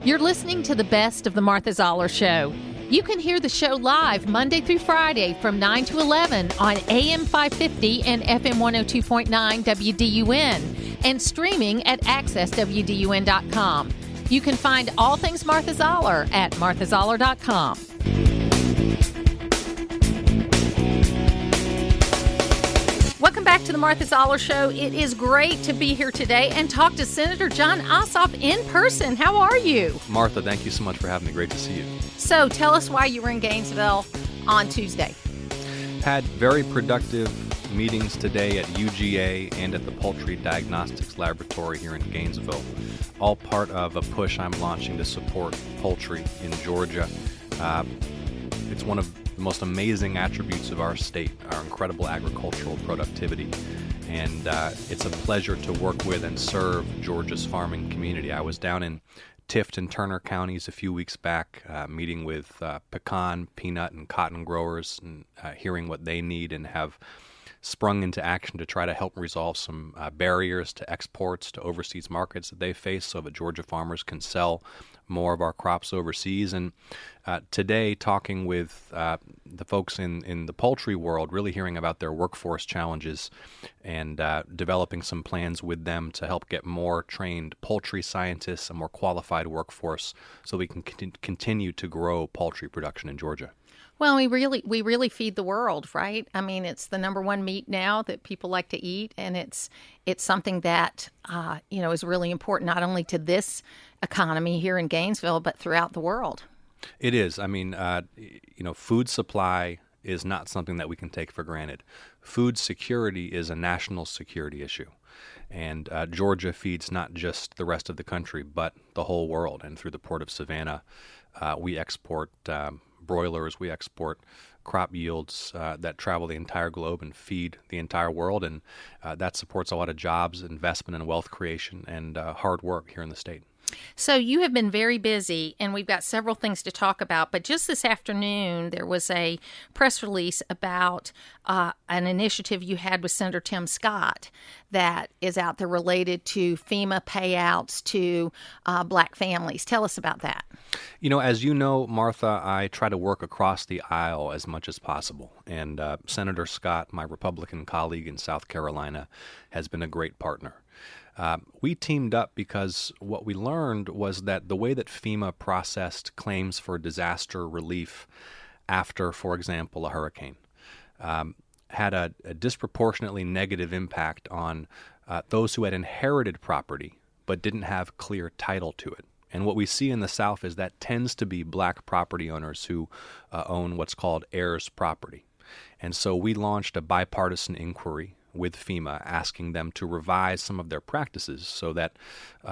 You're listening to the best of the Martha Zoller Show. You can hear the show live Monday through Friday from 9 to 11 on AM 550 and FM 102.9 WDUN and streaming at accesswdun.com. You can find all things Martha Zoller at marthazoller.com. Welcome back to the Martha Zoller Show. It is great to be here today and talk to Senator Jon Ossoff in person. How are you? Martha, thank you so much for having me. Great to see you. So tell us why you were in Gainesville on Tuesday. Had very productive meetings today at UGA and at the Poultry Diagnostics Laboratory here in Gainesville, all part of a push I'm launching to support poultry in Georgia. It's one of the most amazing attributes of our state, our incredible agricultural productivity. And it's a pleasure to work with and serve Georgia's farming community. I was down in Tift and Turner counties a few weeks back, meeting with pecan, peanut, and cotton growers and hearing what they need, and have sprung into action to try to help resolve some barriers to exports to overseas markets that they face so that Georgia farmers can sell more of our crops overseas. And today, talking with the folks in the poultry world, really hearing about their workforce challenges and developing some plans with them to help get more trained poultry scientists, a more qualified workforce, so we can continue to grow poultry production in Georgia. Well, we really feed the world, right? I mean, it's the number one meat now that people like to eat, and it's something that is really important not only to this economy here in Gainesville, but throughout the world. It is. I mean, food supply is not something that we can take for granted. Food security is a national security issue, and Georgia feeds not just the rest of the country, but the whole world. And through the Port of Savannah, we export broilers, we export crop yields that travel the entire globe and feed the entire world, and that supports a lot of jobs, investment, and wealth creation, and hard work here in the state. So you have been very busy, and we've got several things to talk about. But just this afternoon, there was a press release about an initiative you had with Senator Tim Scott that is out there related to FEMA payouts to Black families. Tell us about that. As you know, Martha, I try to work across the aisle as much as possible. And Senator Scott, my Republican colleague in South Carolina, has been a great partner. We teamed up because what we learned was that the way that FEMA processed claims for disaster relief after, for example, a hurricane, had a disproportionately negative impact on those who had inherited property but didn't have clear title to it. And what we see in the South is that tends to be Black property owners who own what's called heirs property. And so we launched a bipartisan inquiry with FEMA, asking them to revise some of their practices so that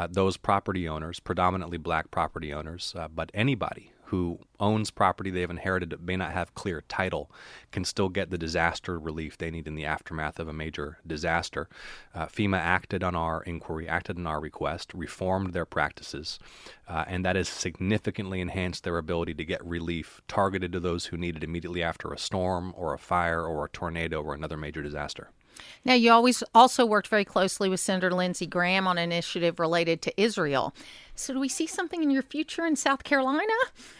those property owners, predominantly Black property owners, but anybody who owns property they've inherited that may not have clear title, can still get the disaster relief they need in the aftermath of a major disaster. FEMA acted on our inquiry, acted on our request, reformed their practices, and that has significantly enhanced their ability to get relief targeted to those who need it immediately after a storm or a fire or a tornado or another major disaster. Now, you always also worked very closely with Senator Lindsey Graham on an initiative related to Israel. So do we see something in your future in South Carolina?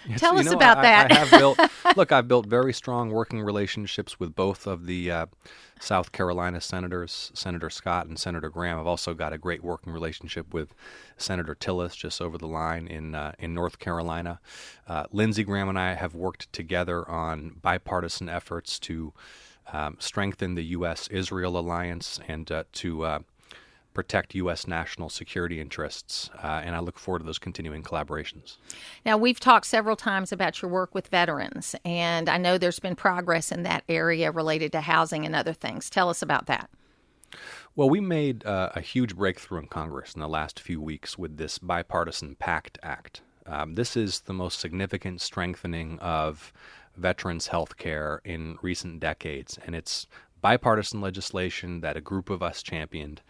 Yes, Tell us about that. I've built very strong working relationships with both of the South Carolina senators, Senator Scott and Senator Graham. I've also got a great working relationship with Senator Tillis just over the line in North Carolina. Lindsey Graham and I have worked together on bipartisan efforts to strengthen the U.S.-Israel alliance and to protect U.S. national security interests, and I look forward to those continuing collaborations. Now, we've talked several times about your work with veterans, and I know there's been progress in that area related to housing and other things. Tell us about that. Well, we made a huge breakthrough in Congress in the last few weeks with this Bipartisan PACT Act. This is the most significant strengthening of veterans' health care in recent decades, and it's bipartisan legislation that a group of us championed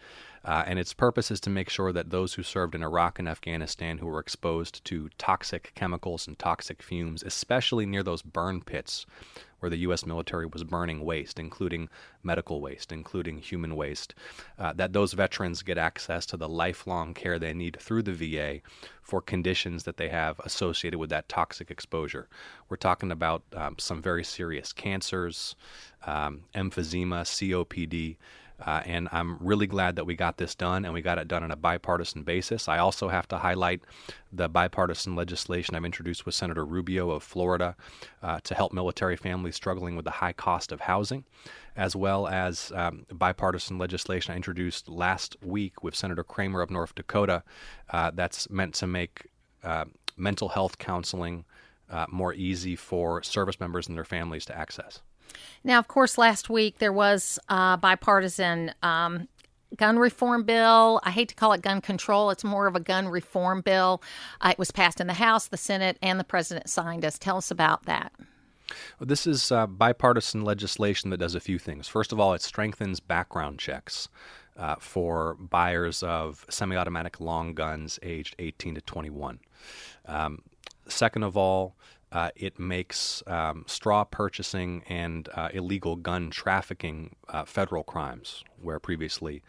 And its purpose is to make sure that those who served in Iraq and Afghanistan who were exposed to toxic chemicals and toxic fumes, especially near those burn pits where the U.S. military was burning waste, including medical waste, including human waste, that those veterans get access to the lifelong care they need through the VA for conditions that they have associated with that toxic exposure. We're talking about some very serious cancers, emphysema, COPD, and I'm really glad that we got this done, and we got it done on a bipartisan basis. I also have to highlight the bipartisan legislation I've introduced with Senator Rubio of Florida to help military families struggling with the high cost of housing, as well as bipartisan legislation I introduced last week with Senator Kramer of North Dakota that's meant to make mental health counseling more easy for service members and their families to access. Now, of course, last week there was a bipartisan gun reform bill. I hate to call it gun control. It's more of a gun reform bill. It was passed in the House, the Senate, and the President signed us. Tell us about that. Well, this is bipartisan legislation that does a few things. First of all, it strengthens background checks for buyers of semi-automatic long guns aged 18 to 21. Second of all, it makes straw purchasing and illegal gun trafficking federal crimes, where previously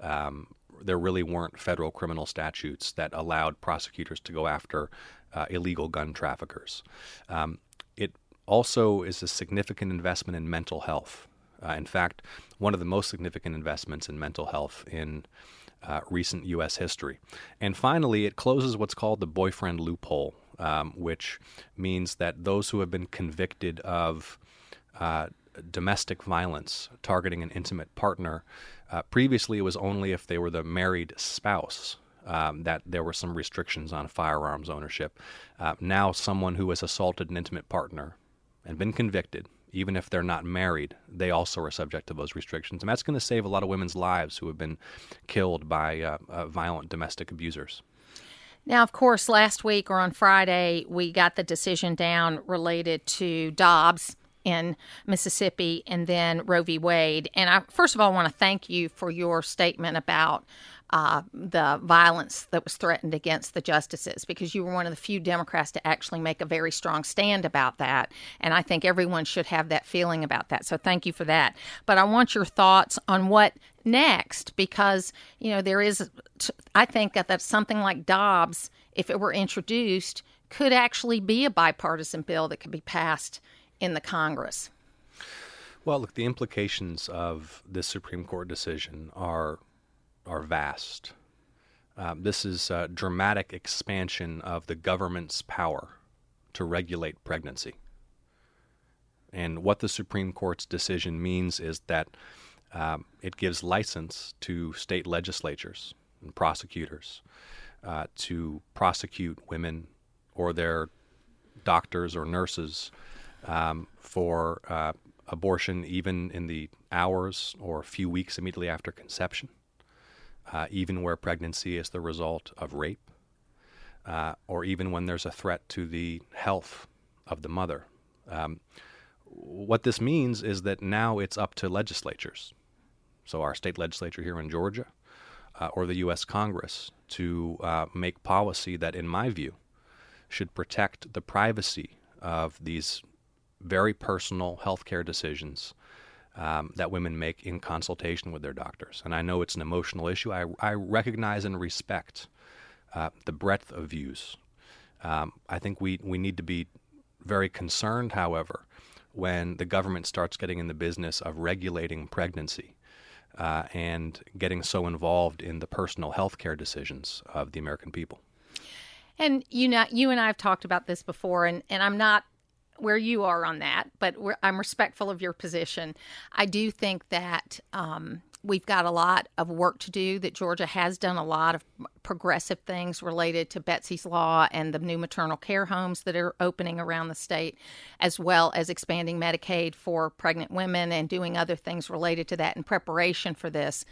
there really weren't federal criminal statutes that allowed prosecutors to go after illegal gun traffickers. It also is a significant investment in mental health. In fact, one of the most significant investments in mental health in recent U.S. history. And finally, it closes what's called the boyfriend loophole, which means that those who have been convicted of domestic violence targeting an intimate partner, previously it was only if they were the married spouse that there were some restrictions on firearms ownership. Now someone who has assaulted an intimate partner and been convicted, even if they're not married, they also are subject to those restrictions. And that's going to save a lot of women's lives who have been killed by violent domestic abusers. Now, of course, last week or on Friday, we got the decision down related to Dobbs in Mississippi and then Roe v. Wade. And I, first of all, want to thank you for your statement about the violence that was threatened against the justices, because you were one of the few Democrats to actually make a very strong stand about that. And I think everyone should have that feeling about that. So thank you for that. But I want your thoughts on what next, because, you know, there is, I think that something like Dobbs, if it were introduced, could actually be a bipartisan bill that could be passed in the Congress. Well, look, the implications of this Supreme Court decision are vast. This is a dramatic expansion of the government's power to regulate pregnancy. And what the Supreme Court's decision means is that it gives license to state legislatures and prosecutors to prosecute women or their doctors or nurses for abortion even in the hours or few weeks immediately after conception. Even where pregnancy is the result of rape, or even when there's a threat to the health of the mother. What this means is that now it's up to legislatures, so our state legislature here in Georgia, or the U.S. Congress, to make policy that, in my view, should protect the privacy of these very personal healthcare decisions that women make in consultation with their doctors. And I know it's an emotional issue. I recognize and respect the breadth of views. I think we need to be very concerned, however, when the government starts getting in the business of regulating pregnancy and getting so involved in the personal health care decisions of the American people. And you and I have talked about this before, and I'm not where you are on that, but I'm respectful of your position. I do think that we've got a lot of work to do, that Georgia has done a lot of progressive things related to Betsy's Law and the new maternal care homes that are opening around the state, as well as expanding Medicaid for pregnant women and doing other things related to that in preparation for this.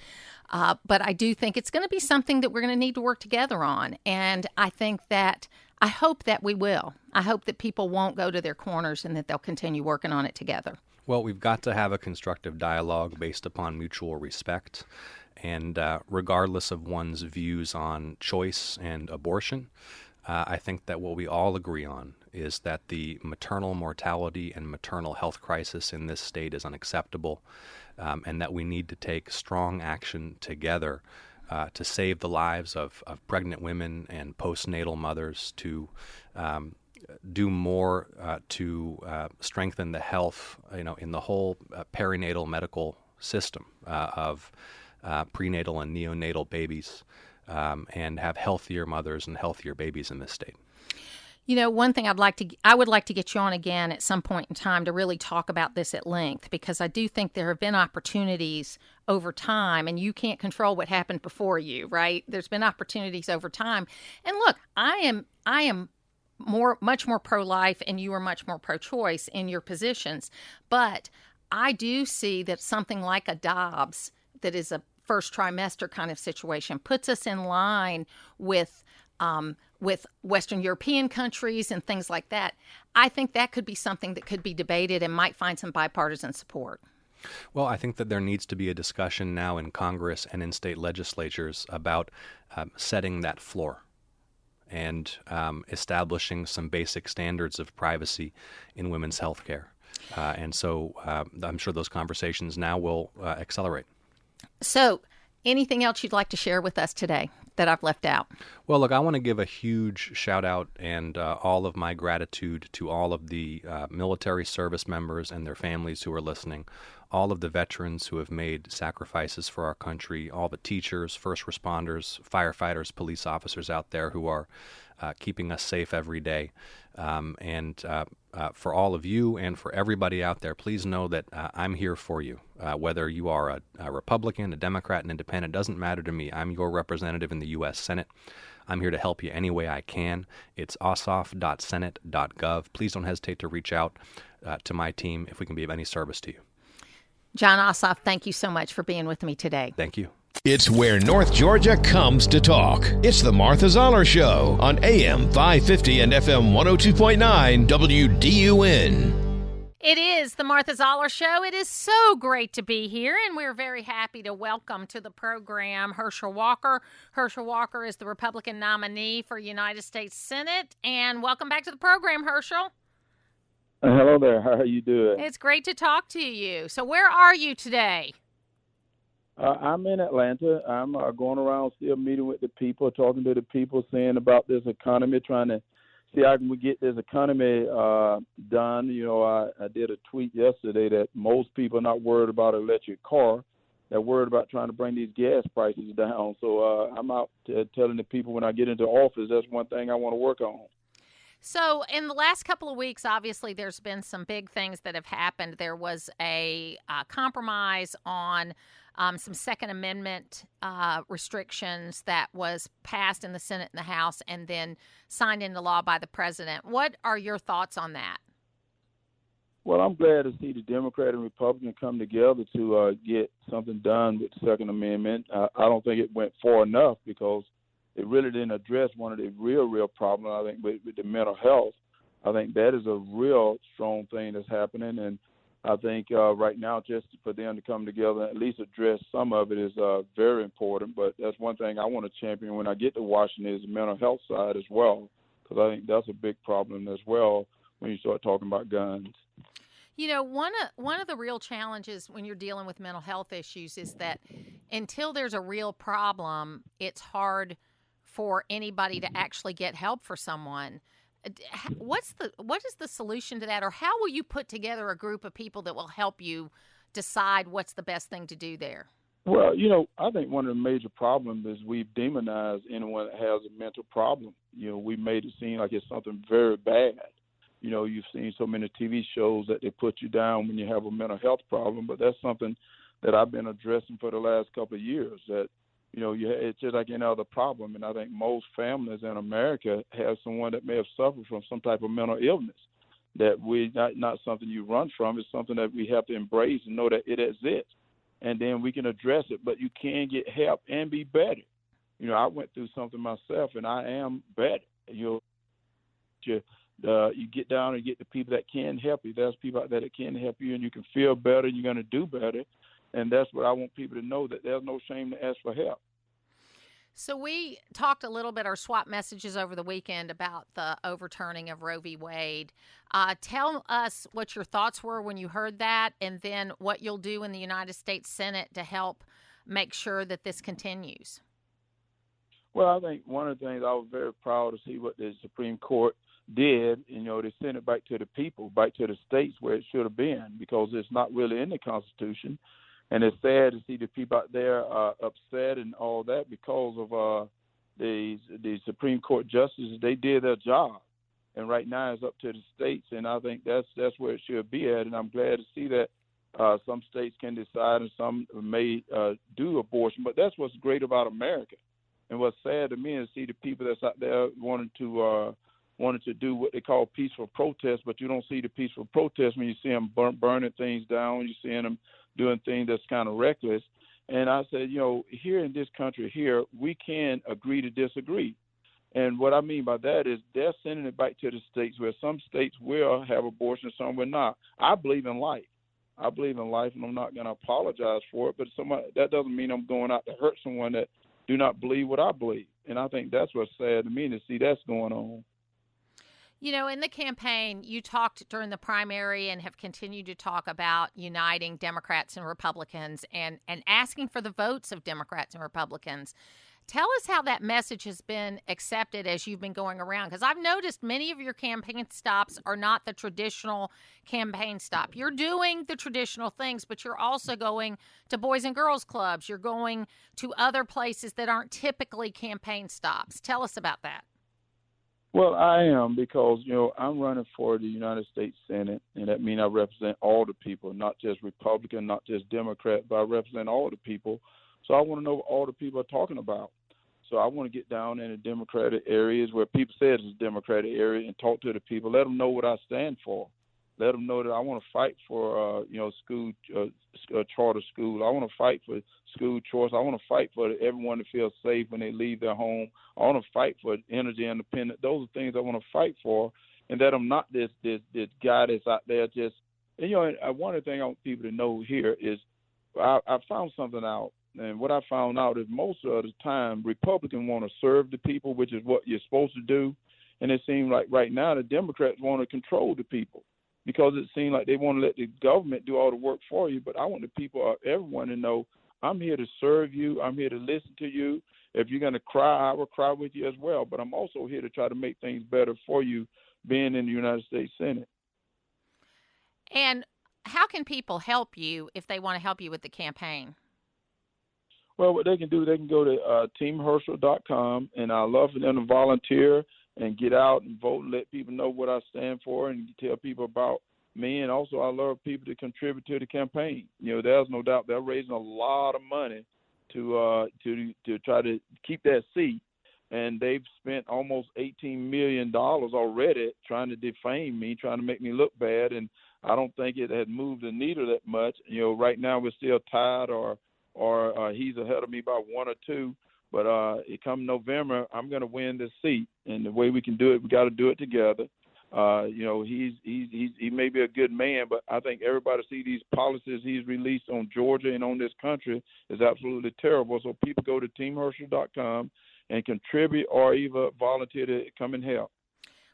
But I do think it's going to be something that we're going to need to work together on. And I hope that we will. I hope that people won't go to their corners and that they'll continue working on it together. Well, we've got to have a constructive dialogue based upon mutual respect. And regardless of one's views on choice and abortion, I think that what we all agree on is that the maternal mortality and maternal health crisis in this state is unacceptable, and that we need to take strong action together to save the lives of pregnant women and postnatal mothers, to do more to strengthen the health, in the whole perinatal medical system of prenatal and neonatal babies, and have healthier mothers and healthier babies in this state. One thing I would like to get you on again at some point in time to really talk about this at length, because I do think there have been opportunities over time, and you can't control what happened before you, right? There's been opportunities over time. And look, I am much more pro-life, and you are much more pro-choice in your positions. But I do see that something like a Dobbs, that is a first trimester kind of situation, puts us in line with Western European countries and things like that. I think that could be something that could be debated and might find some bipartisan support. Well, I think that there needs to be a discussion now in Congress and in state legislatures about setting that floor and establishing some basic standards of privacy in women's health care. And so I'm sure those conversations now will accelerate. So anything else you'd like to share with us today that I've left out? Well, look, I want to give a huge shout out and all of my gratitude to all of the military service members and their families who are listening, all of the veterans who have made sacrifices for our country, all the teachers, first responders, firefighters, police officers out there who are keeping us safe every day. And for all of you and for everybody out there, please know that I'm here for you. Whether you are a Republican, a Democrat, an independent, doesn't matter to me. I'm your representative in the U.S. Senate. I'm here to help you any way I can. It's ossoff.senate.gov. Please don't hesitate to reach out to my team if we can be of any service to you. Jon Ossoff, thank you so much for being with me today. Thank you. It's where North Georgia comes to talk. It's the Martha Zoller Show on AM 550 and FM 102.9 WDUN. It is the Martha Zoller Show. It is so great to be here, and we're very happy to welcome to the program Herschel Walker. Herschel Walker is the Republican nominee for United States Senate, and welcome back to the program, Herschel. Hello there. How are you doing? It's great to talk to you. So where are you today? I'm in Atlanta. I'm going around still meeting with the people, talking to the people, saying about this economy, trying to see how can we get this economy done. I did a tweet yesterday that most people are not worried about an electric car. They're worried about trying to bring these gas prices down. So I'm out telling the people when I get into office, that's one thing I want to work on. So in the last couple of weeks, obviously, there's been some big things that have happened. There was a compromise on some Second Amendment restrictions that was passed in the Senate and the House and then signed into law by the president. What are your thoughts on that? Well, I'm glad to see the Democrat and Republican come together to get something done with the Second Amendment. I don't think it went far enough because it really didn't address one of the real problems, I think, with the mental health. I think that is a real strong thing that's happening. And I think right now just for them to come together and at least address some of it is very important. But that's one thing I want to champion when I get to Washington is the mental health side as well, because I think that's a big problem as well when you start talking about guns. One of the real challenges when you're dealing with mental health issues is that until there's a real problem, it's hard for anybody to actually get help for someone. What is the solution to that, or how will you put together a group of people that will help you decide what's the best thing to do there? Well, I think one of the major problems is we've demonized anyone that has a mental problem. We made it seem like it's something very bad. You've seen so many TV shows that they put you down when you have a mental health problem, but that's something that I've been addressing for the last couple of years, that it's just like any other problem. And I think most families in America have someone that may have suffered from some type of mental illness, that not something you run from. It's something that we have to embrace and know that it exists. And then we can address it, but you can get help and be better. I went through something myself, and I am better. You get down and get the people that can help you. There's people out there that can help you, and you can feel better, and you're going to do better. And that's what I want people to know, that there's no shame to ask for help. So we talked a little bit, or swapped messages over the weekend about the overturning of Roe v. Wade. Tell us what your thoughts were when you heard that, and then what you'll do in the United States Senate to help make sure that this continues. Well, I think one of the things I was very proud to see what the Supreme Court did. They sent it back to the people, back to the states where it should have been, because it's not really in the Constitution. And it's sad to see the people out there upset and all that because of the Supreme Court justices. They did their job, and right now it's up to the states. And I think that's where it should be at. And I'm glad to see that some states can decide and some may do abortion. But that's what's great about America. And what's sad to me is to see the people that's out there wanted to do what they call peaceful protest, but you don't see the peaceful protest when you see them burning things down, you see them doing things that's kind of reckless. And I said, here in this country here, we can agree to disagree. And what I mean by that is they're sending it back to the states, where some states will have abortion, some will not. I believe in life. I believe in life, and I'm not going to apologize for it. But that doesn't mean I'm going out to hurt someone that do not believe what I believe. And I think that's what's sad to me, to see that's going on. In the campaign, you talked during the primary and have continued to talk about uniting Democrats and Republicans and asking for the votes of Democrats and Republicans. Tell us how that message has been accepted as you've been going around, because I've noticed many of your campaign stops are not the traditional campaign stop. You're doing the traditional things, but you're also going to Boys and Girls Clubs. You're going to other places that aren't typically campaign stops. Tell us about that. Well, I am, because, I'm running for the United States Senate, and that means I represent all the people, not just Republican, not just Democrat, but I represent all the people. So I want to know what all the people are talking about. So I want to get down in the Democratic areas where people say it's a Democratic area and talk to the people, let them know what I stand for. Let them know that I want to fight for, school, charter school. I want to fight for school choice. I want to fight for everyone to feel safe when they leave their home. I want to fight for energy independence. Those are things I want to fight for, and that I'm not this guy that's out there just. And, one of the things I want people to know here is I found something out, and what I found out is most of the time Republicans want to serve the people, which is what you're supposed to do, and it seems like right now the Democrats want to control the people, because it seems like they want to let the government do all the work for you. But I want the people, everyone, to know I'm here to serve you. I'm here to listen to you. If you're going to cry, I will cry with you as well. But I'm also here to try to make things better for you being in the United States Senate. And how can people help you if they want to help you with the campaign? Well, what they can do, they can go to teamherschel.com, and I love for them to volunteer and get out and vote and let people know what I stand for and tell people about me. And also I love people to contribute to the campaign. There's no doubt they're raising a lot of money to try to keep that seat. And they've spent almost $18 million already trying to defame me, trying to make me look bad. And I don't think it has moved the needle that much. Right now we're still tied, or he's ahead of me by 1 or 2. But come November, I'm going to win this seat, and the way we can do it, we got to do it together. He may be a good man, but I think everybody see these policies he's released on Georgia and on this country is absolutely terrible. So people go to teamherschel.com and contribute, or even volunteer to come and help.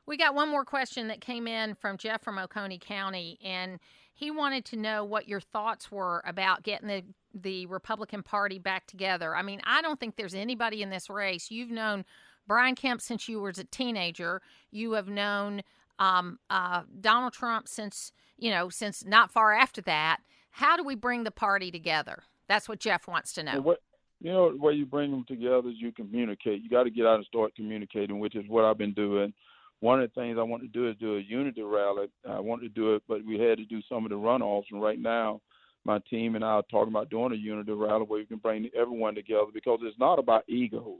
We got one more question that came in from Jeff from Oconee County, and he wanted to know what your thoughts were about getting the Republican Party back together. I mean, I don't think there's anybody in this race. You've known Brian Kemp since you were a teenager. You have known Donald Trump since not far after that. How do we bring the party together? That's what Jeff wants to know. The way you bring them together is you communicate. You got to get out and start communicating, which is what I've been doing. One of the things I want to do is do a unity rally. I wanted to do it, but we had to do some of the runoffs. And right now, my team and I are talking about doing a unity rally where we can bring everyone together, because it's not about egos.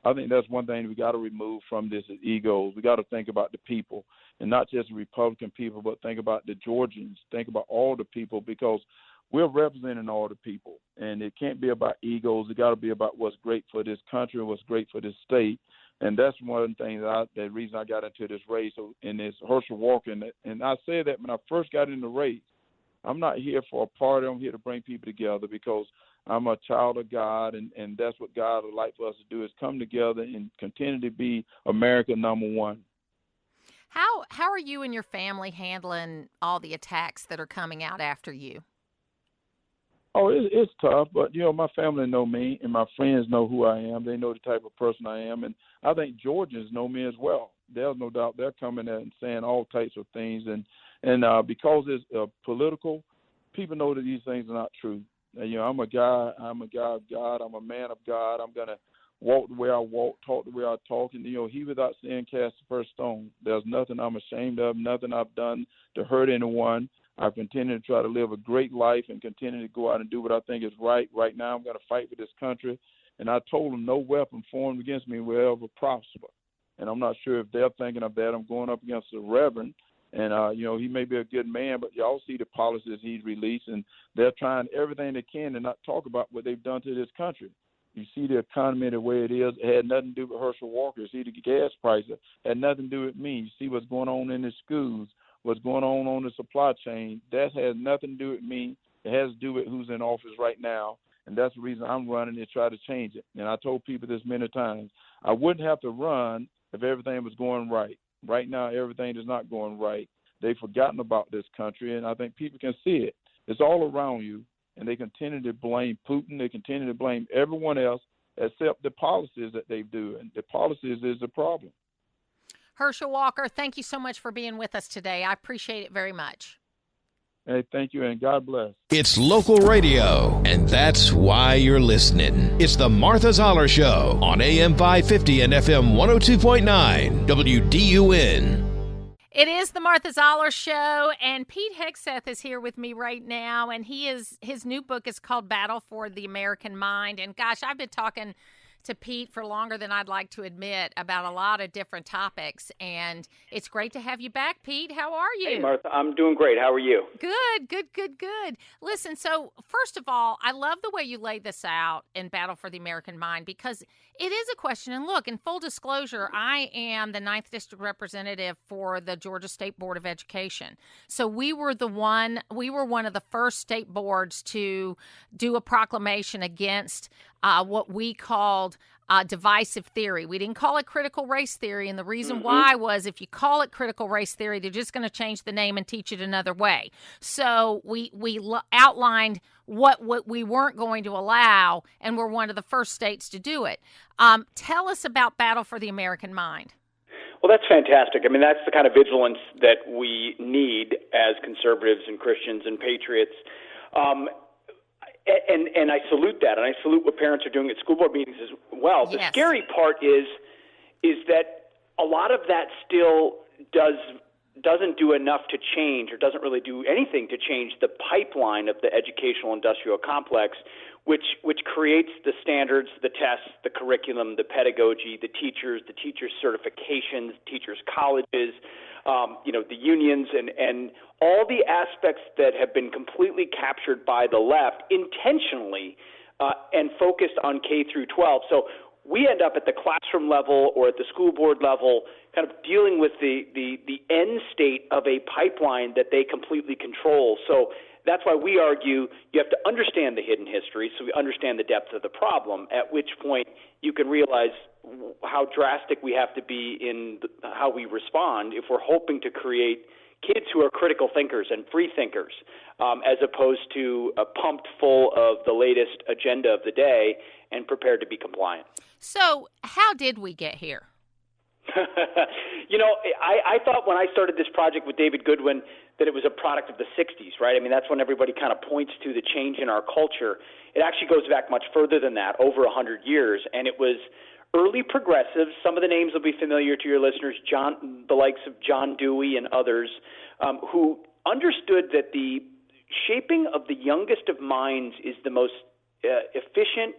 I think that's one thing we got to remove from this is egos. We got to think about the people, and not just the Republican people, but think about the Georgians, think about all the people, because we're representing all the people. And it can't be about egos. It got to be about what's great for this country and what's great for this state. And that's one of the things, the reason I got into this race, and it's Herschel Walker. And I said that when I first got in the race, I'm not here for a party. I'm here to bring people together because I'm a child of God, and that's what God would like for us to do, is come together and continue to be America number one. How are you and your family handling all the attacks that are coming out after you? Oh, it's tough, but, my family know me, and my friends know who I am. They know the type of person I am, and I think Georgians know me as well. There's no doubt they're coming in and saying all types of things, and because it's political, people know that these things are not true. I'm a guy of God. I'm a man of God. I'm going to walk the way I walk, talk the way I talk, and, he without sin cast the first stone. There's nothing I'm ashamed of, nothing I've done to hurt anyone. I continue to try to live a great life and continue to go out and do what I think is right. Right now, I'm going to fight for this country. And I told them no weapon formed against me will ever prosper. And I'm not sure if they're thinking of that. I'm going up against the Reverend. And, he may be a good man, but y'all see the policies he's released. And they're trying everything they can to not talk about what they've done to this country. You see the economy the way it is. It had nothing to do with Herschel Walker. You see the gas prices. It had nothing to do with me. You see what's going on in the schools. What's going on the supply chain, that has nothing to do with me. It has to do with who's in office right now, and that's the reason I'm running to try to change it. And I told people this many times. I wouldn't have to run if everything was going right. Right now, everything is not going right. They've forgotten about this country, and I think people can see it. It's all around you, and they continue to blame Putin. They continue to blame everyone else except the policies that they do, and the policies is the problem. Herschel Walker, thank you so much for being with us today. I appreciate it very much. Hey, thank you, and God bless. It's local radio, and that's why you're listening. It's the Martha Zoller Show on AM 550 and FM 102.9 WDUN. It is the Martha Zoller Show, and Pete Hegseth is here with me right now, and his new book is called Battle for the American Mind. And gosh, I've been talking to Pete for longer than I'd like to admit about a lot of different topics, and it's great to have you back, Pete. How are you? Hey, Martha, I'm doing great. How are you? Good. Listen, so first of all, I love the way you laid this out in Battle for the American Mind, because it is a question. And look, in full disclosure, I am the 9th District Representative for the Georgia State Board of Education. So we were one of the first state boards to do a proclamation against what we called divisive theory. We didn't call it critical race theory, and the reason why was if you call it critical race theory, they're just going to change the name and teach it another way. So we outlined what we weren't going to allow, and we're one of the first states to do it. Tell us about Battle for the American Mind. Well, that's fantastic. I mean, that's the kind of vigilance that we need as conservatives and Christians and patriots. And I salute that, and I salute what parents are doing at school board meetings as well. Yes. The scary part is that a lot of that still doesn't do enough to change, or doesn't really do anything to change the pipeline of the educational industrial complex, which creates the standards, the tests, the curriculum, the pedagogy, the teachers certifications, teachers' colleges, the unions, and all the aspects that have been completely captured by the left intentionally and focused on K through 12. So we end up at the classroom level or at the school board level kind of dealing with the end state of a pipeline that they completely control. So that's why we argue you have to understand the hidden history so we understand the depth of the problem, at which point you can realize how drastic we have to be in how we respond if we're hoping to create kids who are critical thinkers and free thinkers, as opposed to pumped full of the latest agenda of the day and prepared to be compliant. So how did we get here? I thought when I started this project with David Goodwin that it was a product of the 60s, right? I mean, that's when everybody kind of points to the change in our culture. It actually goes back much further than that, over 100 years, and it was early progressives. Some of the names will be familiar to your listeners, the likes of John Dewey and others, who understood that the shaping of the youngest of minds is the most efficient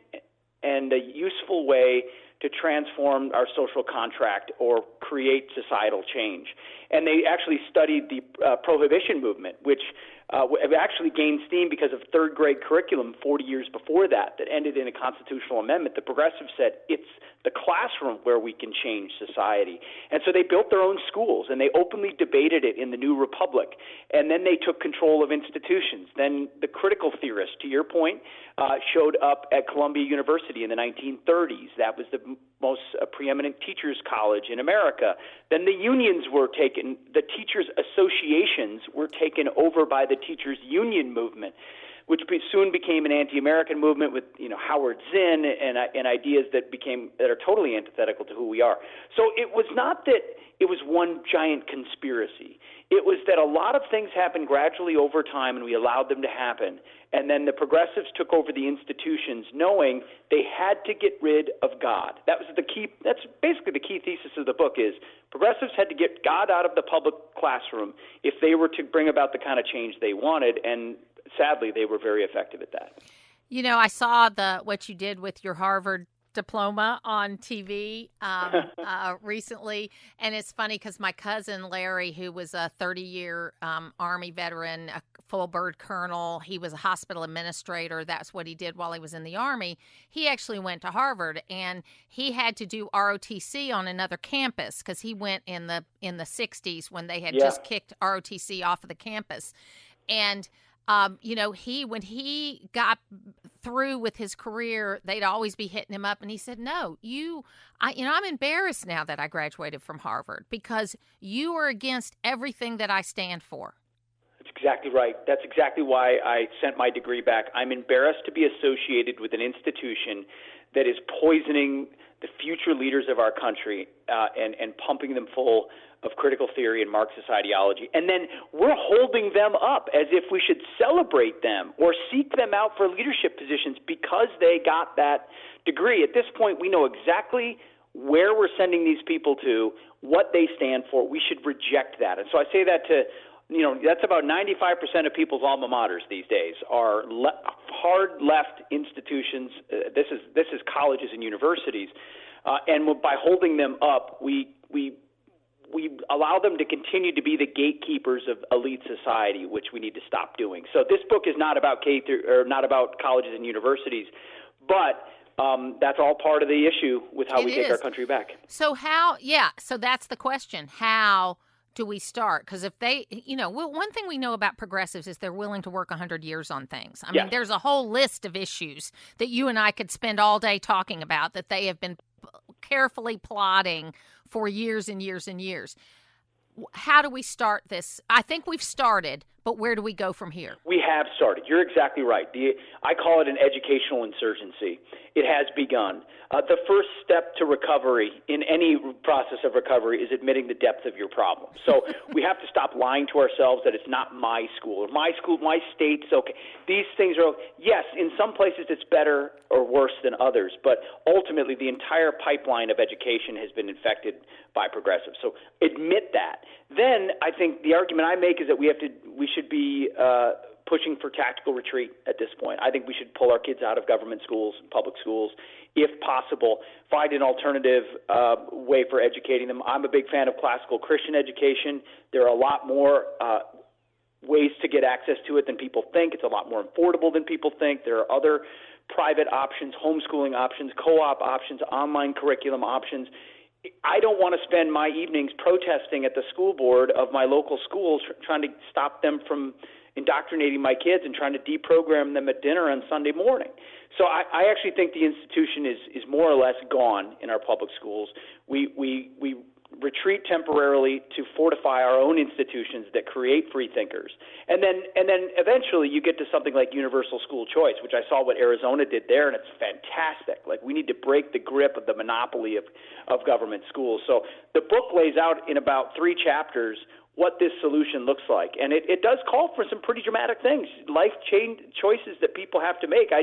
and a useful way to transform our social contract or create societal change. And they actually studied the prohibition movement, which It actually gained steam because of third-grade curriculum 40 years before that ended in a constitutional amendment. The progressives said it's the classroom where we can change society. And so they built their own schools, and they openly debated it in the New Republic. And then they took control of institutions. Then the critical theorists, to your point, showed up at Columbia University in the 1930s. That was the most preeminent teachers' college in America. Then the unions were taken, the teachers' associations were taken over by the teachers' union movement, which soon became an anti-American movement with Howard Zinn and ideas that are totally antithetical to who we are. So it was not that it was one giant conspiracy. It was that a lot of things happened gradually over time, and we allowed them to happen. And then the progressives took over the institutions, knowing they had to get rid of God. That was the key. That's basically the key thesis of the book: is progressives had to get God out of the public classroom if they were to bring about the kind of change they wanted. And sadly, they were very effective at that. I saw what you did with your Harvard diploma on TV recently, and it's funny because my cousin Larry, who was a 30-year Army veteran, a full bird colonel, he was a hospital administrator. That's what he did while he was in the Army. He actually went to Harvard, and he had to do ROTC on another campus because he went in the 60s when they had just kicked ROTC off of the campus. And when he got through with his career, they'd always be hitting him up. And he said, no, I'm embarrassed now that I graduated from Harvard because you are against everything that I stand for. That's exactly right. That's exactly why I sent my degree back. I'm embarrassed to be associated with an institution that is poisoning the future leaders of our country and pumping them full of critical theory and Marxist ideology. And then we're holding them up as if we should celebrate them or seek them out for leadership positions because they got that degree. At this point, we know exactly where we're sending these people to, what they stand for. We should reject that. And so I say that to, that's about 95% of people's alma maters these days are hard left institutions. This is colleges and universities. And by holding them up, we allow them to continue to be the gatekeepers of elite society, which we need to stop doing. So this book is not about not about colleges and universities, but that's all part of the issue with how we take our country back. So so that's the question. How do we start? Because if they, one thing we know about progressives is they're willing to work 100 years on things. I mean, there's a whole list of issues that you and I could spend all day talking about that they have been carefully plotting for years and years and years. How do we start this? I think we've started, but where do we go from here? We have started. You're exactly right. I call it an educational insurgency. It has begun. The first step to recovery in any process of recovery is admitting the depth of your problem. So we have to stop lying to ourselves that it's not my school, my state's okay. These things are, yes, in some places it's better or worse than others, but ultimately the entire pipeline of education has been infected by progressives. So admit that. Then I think the argument I make is that we should be pushing for tactical retreat at this point. I think we should pull our kids out of government schools and public schools, if possible, find an alternative way for educating them. I'm a big fan of classical Christian education. There are a lot more ways to get access to it than people think. It's a lot more affordable than people think. There are other private options, homeschooling options, co-op options, online curriculum options. I don't want to spend my evenings protesting at the school board of my local schools, trying to stop them from indoctrinating my kids and trying to deprogram them at dinner on Sunday morning. So I actually think the institution is more or less gone in our public schools. We retreat temporarily to fortify our own institutions that create free thinkers. And then eventually you get to something like universal school choice, which I saw what Arizona did there, and it's fantastic. Like, we need to break the grip of the monopoly of government schools. So the book lays out in about 3 chapters what this solution looks like. And it does call for some pretty dramatic things, life change choices that people have to make.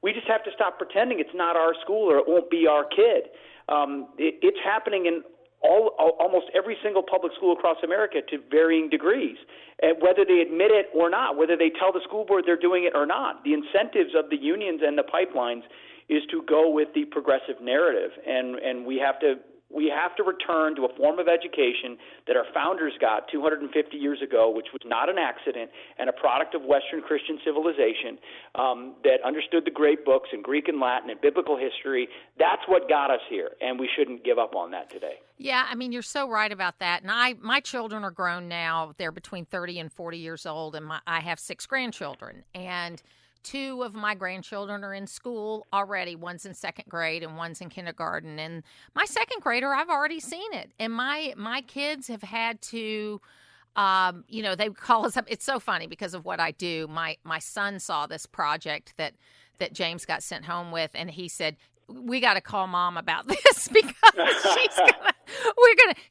We just have to stop pretending it's not our school or it won't be our kid. It's happening in almost every single public school across America to varying degrees, and whether they admit it or not, whether they tell the school board they're doing it or not. The incentives of the unions and the pipelines is to go with the progressive narrative, and we have to We have to return to a form of education that our founders got 250 years ago, which was not an accident and a product of Western Christian civilization that understood the great books in Greek and Latin and biblical history. That's what got us here, and we shouldn't give up on that today. Yeah, I mean, you're so right about that. And my children are grown now. They're between 30 and 40 years old, and I have 6 grandchildren. And 2 of my grandchildren are in school already. One's in 2nd grade and one's in kindergarten. And my 2nd grader, I've already seen it. And my kids have had to, they call us up. It's so funny because of what I do. My son saw this project that James got sent home with, and he said, we got to call Mom about this because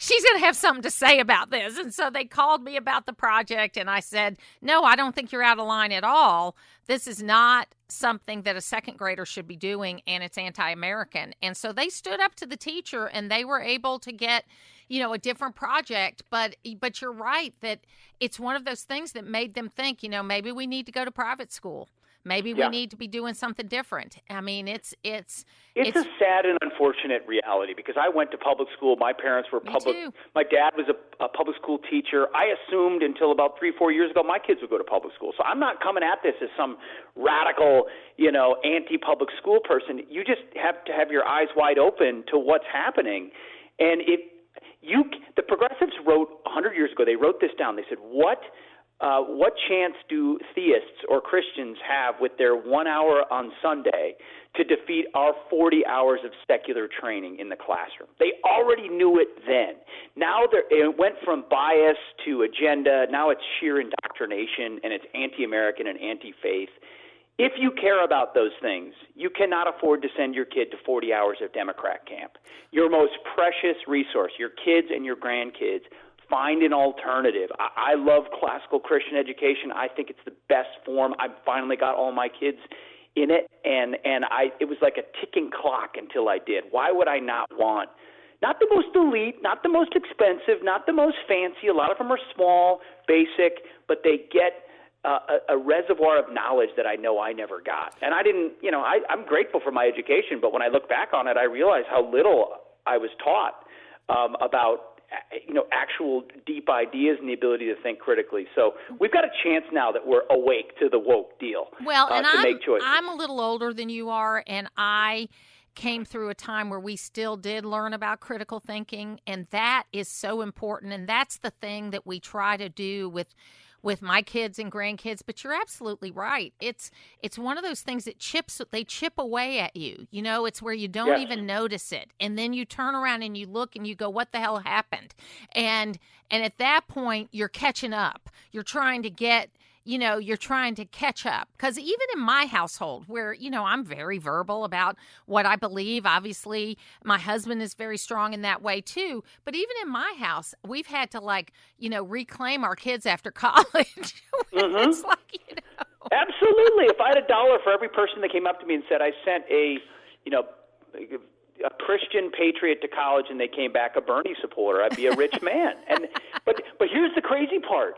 she's gonna have something to say about this. And so they called me about the project, and I said, no, I don't think you're out of line at all. This is not something that a 2nd grader should be doing, and it's anti-American. And so they stood up to the teacher, and they were able to get, a different project. But you're right that it's one of those things that made them think, maybe we need to go to private school. Maybe we need to be doing something different. I mean, it's a sad and unfortunate reality because I went to public school. My parents were public. Too. My dad was a public school teacher. I assumed until about 3-4 years ago my kids would go to public school. So I'm not coming at this as some radical, anti-public school person. You just have to have your eyes wide open to what's happening. And the progressives wrote 100 years ago. They wrote this down. They said, what chance do theists or Christians have with their 1 hour on Sunday to defeat our 40 hours of secular training in the classroom? They already knew it then. Now it went from bias to agenda. Now it's sheer indoctrination, and it's anti-American and anti-faith. If you care about those things, you cannot afford to send your kid to 40 hours of Democrat camp. Your most precious resource, your kids and your grandkids, find an alternative. I love classical Christian education. I think it's the best form. I finally got all my kids in it, and it was like a ticking clock until I did. Why would I not want, not the most elite, not the most expensive, not the most fancy, a lot of them are small, basic, but they get a reservoir of knowledge that I know I never got. And I didn't, I'm grateful for my education, but when I look back on it, I realize how little I was taught about actual deep ideas and the ability to think critically. So we've got a chance now that we're awake to the woke deal. Well, and to make choices. I'm a little older than you are, and I came through a time where we still did learn about critical thinking, and that is so important. And that's the thing that we try to do with my kids and grandkids. But you're absolutely right. It's one of those things that chip away at you. It's where you don't even notice it. And then you turn around and you look and you go, what the hell happened? And at that point, you're catching up. You're trying to get, you're trying to catch up. Because even in my household where, I'm very verbal about what I believe, obviously my husband is very strong in that way too. But even in my house, we've had to reclaim our kids after college. It's like, Absolutely. If I had $1 for every person that came up to me and said, I sent a Christian patriot to college and they came back a Bernie supporter, I'd be a rich man. But here's the crazy part.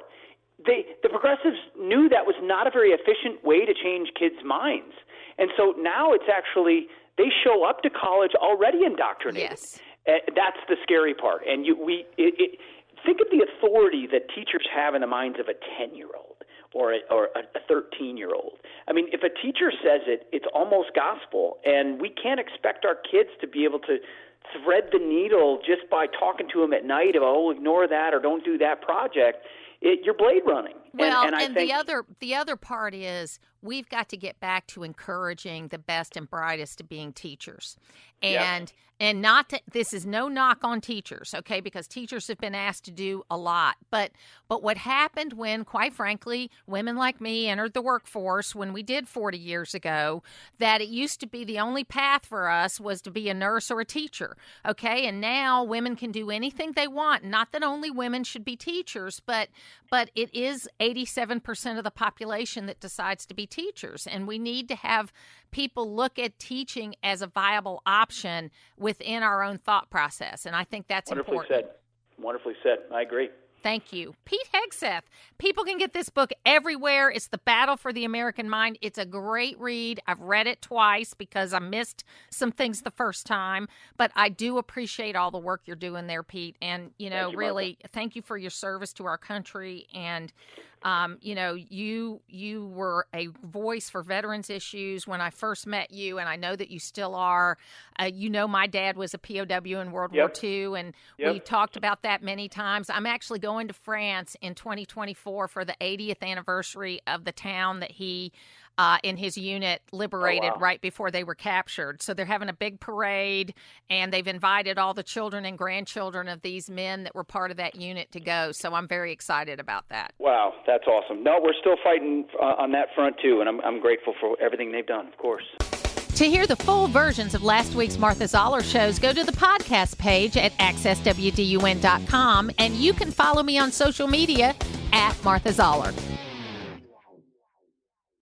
The progressives knew that was not a very efficient way to change kids' minds. And so now it's actually, they show up to college already indoctrinated. Yes. That's the scary part. And think of the authority that teachers have in the minds of a 10-year-old or a 13-year-old. I mean, if a teacher says it, it's almost gospel. And we can't expect our kids to be able to thread the needle just by talking to them at night of, ignore that or don't do that project. You're blade running. Well, and I think the other part is we've got to get back to encouraging the best and brightest of being teachers. And this is no knock on teachers, okay, because teachers have been asked to do a lot. But what happened when, quite frankly, women like me entered the workforce when we did 40 years ago, that it used to be the only path for us was to be a nurse or a teacher, okay? And now women can do anything they want. Not that only women should be teachers, but it is 87% of the population that decides to be teachers. And we need to have people look at teaching as a viable option within our own thought process. And I think that's important. Wonderfully said. I agree. Thank you. Pete Hegseth. People can get this book everywhere. It's The Battle for the American Mind. It's a great read. I've read it twice because I missed some things the first time, but I do appreciate all the work you're doing there, Pete. And, really, thank you for your service to our country. And, you were a voice for veterans issues when I first met you, and I know that you still are. My dad was a POW in World War II, and we talked about that many times. I'm actually going to France in 2024 for the 80th anniversary of the town that he in his unit liberated right before they were captured. So they're having a big parade, and they've invited all the children and grandchildren of these men that were part of that unit to go. So I'm very excited about that. Wow, that's awesome. No, we're still fighting on that front, too, and I'm grateful for everything they've done, of course. To hear the full versions of last week's Martha Zoller shows, go to the podcast page at accesswdun.com, and you can follow me on social media at Martha Zoller.